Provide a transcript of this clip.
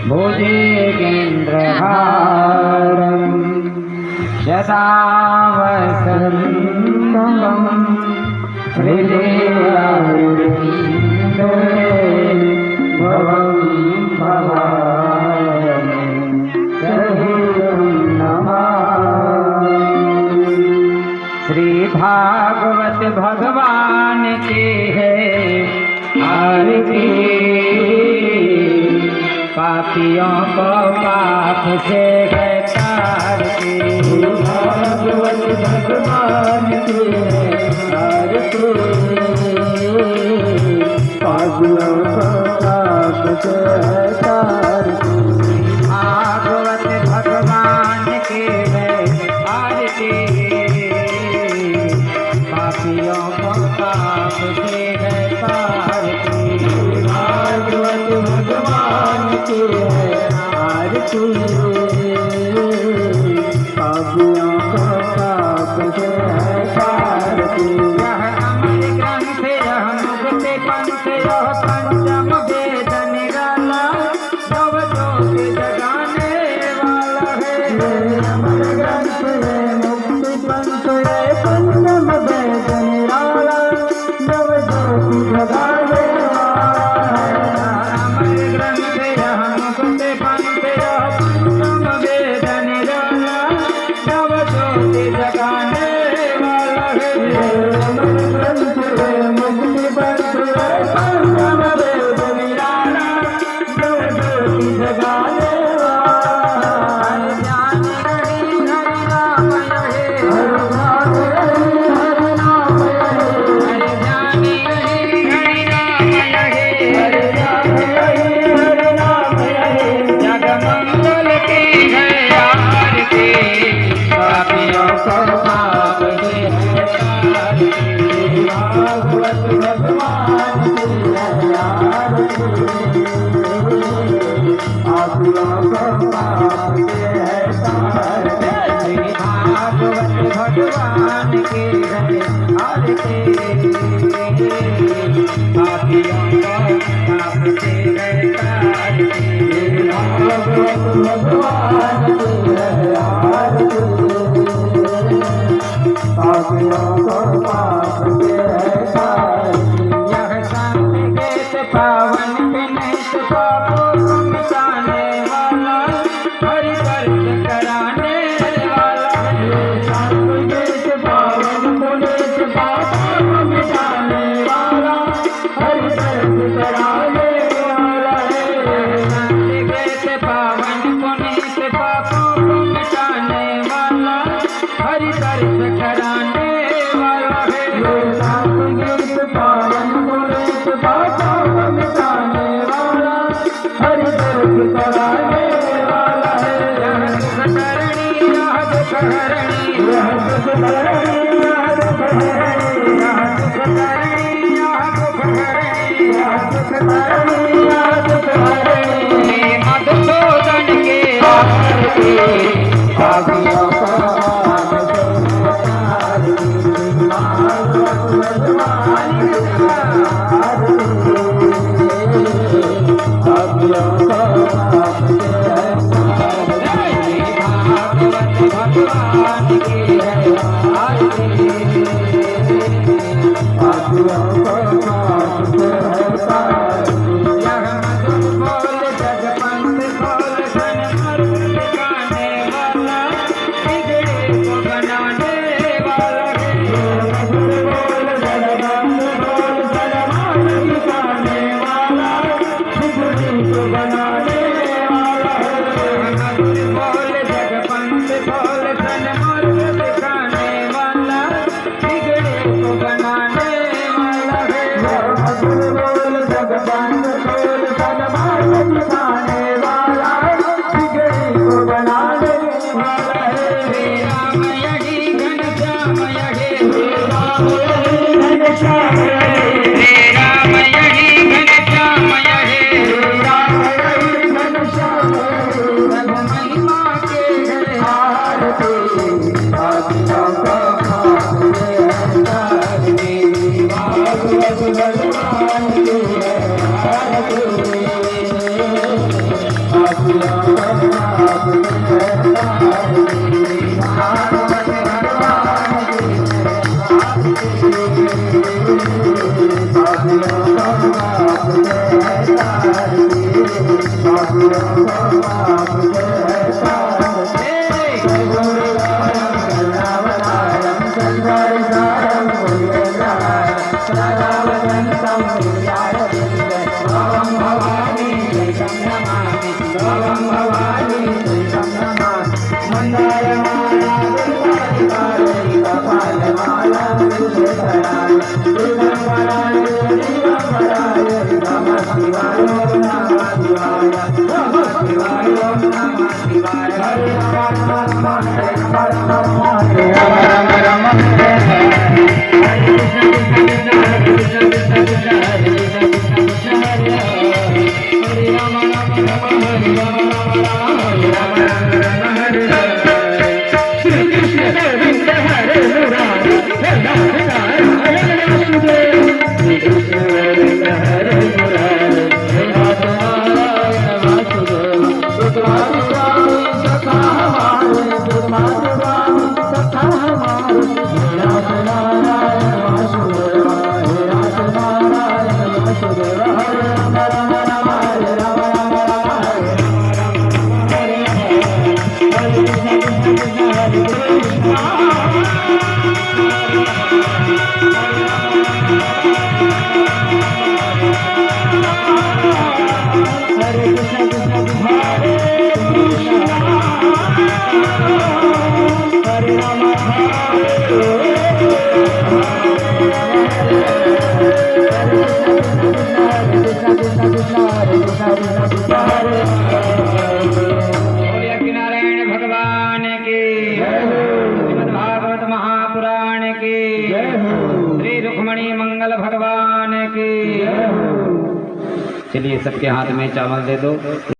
भुजगेन्द्रहारं सदा वसन्तं हृदयारविन्दे भवं भवामि सहितं नमामि। श्री भागवत भगवान की है आरती, पापियों को पाप से है तारती। भागवत भगवान की है आरती, पापियों को पाप से है तारती। भागवत भगवान की है आरती, पापियों को पाप से है तारती। भागवत भगवान की है आरती, पापियों को पाप से है तारती। यह अमर ग्रंथ यह मुक्ति पंथ यह पंचम वेद निराला, नव जोग जगाने वाला है। अमर ग्रंथ है मुक्ति पंथ है पंचम वेद निराला, नव जोग जगाने वाला है। अमर ग्रंथ यह मुक्ति पंथ यह पंचम वेद निराला, नव जोग जगाने वाला है। अमर ग्रंथ है मुक्ति पंथ है पंचम वेद निराला, नव जोग जगाने वाला है। ज्ञान रही हरि नाम रहे, हरि नाम रहे, हरि नाम रहे, हरि ज्ञान रही हरि नाम रहे, हरि नाम रहे, हरि नाम रहे। जग मंगल की है आरती, पापियों को पाप से है तारती। भागवत भगवान की है आरती, पापियों को पाप से है तारती। भागवत भगवान की है आरती, पापियों को पाप से है तारती। भागवत भगवान की है आरती, पापियों को पाप से है तारती। यह शांति गीत पावन विनय पापों को मिटाने वाला, हरि दर्श कराने वाला है। शांति गीत पावन विनय पापों को मिटाने वाला, हरि दर्श कराने वाला है। शांति गीत पावन विनय पापों को मिटाने वाला, हरि दर्श कराने वाला है। शांति गीत पावन विनय पापों को मिटाने वाला, हरि दर्श कराने वाला है। यह दुख हरणी यह दुख हरणी, यह दुख हरणी यह दुख हरणी, यह दुख हरणी यह दुख हरणी, यह दुख हरणी यह दुख हरणी। मधुसूदन के आरती, पापियों को पाप से है तारती। भागवत भगवान की है आरती, पापियों को पाप से है तारती। भागवत भगवान की है आरती, नारायण भगवान की, श्रीमद्भागवत महापुराण की, श्री रुक्मणी मंगल भगवान की। चलिए सबके हाथ में चावल दे दो।